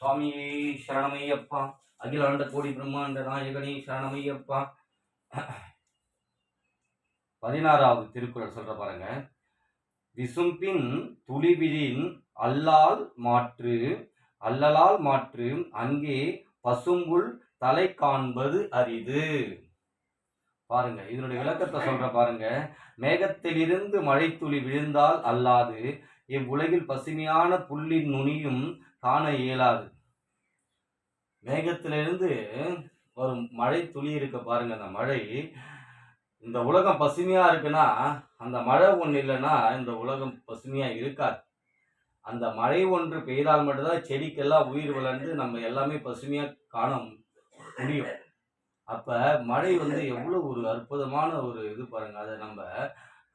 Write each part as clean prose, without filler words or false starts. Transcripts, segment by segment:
சுவாமியே சரணமையப்பா. அகிலாண்ட கோடி பிரம்மாண்ட நாயகனே சரணமையப்பா. 16வது திருக்குறள் சொல்ற பாருங்க. விசும்பின் துளிவிழின் அல்லலால் மாற்று அங்கே பசும்புல் தலை காண்பது அரிது. பாருங்க, இதனுடைய விளக்கத்தை சொல்ற பாருங்க. மேகத்திலிருந்து மழை துளி விழுந்தால் அல்லாது இவ்வுலகில் பசுமையான புல்லின் நுனியும் காண இயலாது. மேகத்திலிருந்து வரும் மழை துளி இருக்க பாருங்க. அந்த மழை, இந்த உலகம் பசுமையா இருக்குன்னா அந்த மழை ஒன்று இல்லைன்னா இந்த உலகம் பசுமையா இருக்காது. அந்த மழை ஒன்று பெய்தால் மட்டும்தான் செடிக்கெல்லாம் உயிர் வளர்ந்து நம்ம எல்லாமே பசுமையா காண முடியும். அப்ப மழை எவ்வளவு ஒரு அற்புதமான ஒரு இது பாருங்க. அதை நம்ம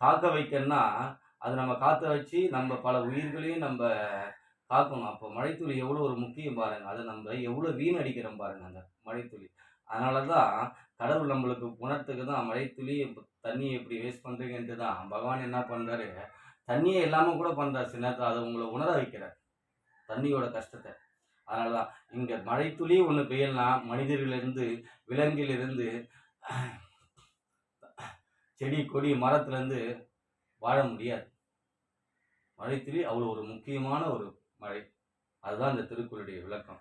காக்க வைக்கணும்னா அதை நம்ம காக்க வச்சு நம்ம பல உயிர்களையும் நம்ம காக்கணும். அப்போ மழைத்துளி எவ்வளோ ஒரு முக்கியம் பாருங்க. அதை நம்ம எவ்வளோ வீணடிக்கிறோம் பாருங்க அந்த மழைத்துளி. அதனாலதான் கடவுள் நம்மளுக்கு உணர்த்துக்கு தான் மழைத்துளி தண்ணியை எப்படி வேஸ்ட் பண்றீங்கன்ட்டு தான் பகவான் என்ன பண்றாரு, தண்ணியே இல்லாம கூட பண்றாரு. சில நேரத்தில் அதை உங்களை உணர வைக்கிறார் தண்ணியோட கஷ்டத்தை. அதனாலதான் இங்க மழைத்துளி ஒண்ணு பெய்யலாம், மனிதர்களிலிருந்து விலங்கிலிருந்து செடி கொடி மரத்துல இருந்து வாழ முடியாது. மழைத்துளி அவ்வளவு ஒரு முக்கியமான ஒரு மழை. அதுதான் இந்த திருக்குறளுடைய விளக்கம்.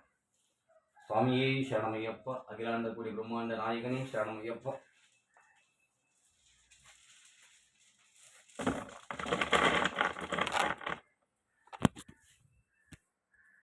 சுவாமியே சரணமையப்பா. அகிலாண்ட கோடி பிரம்மாண்ட நாயகனே சரணமையப்பா.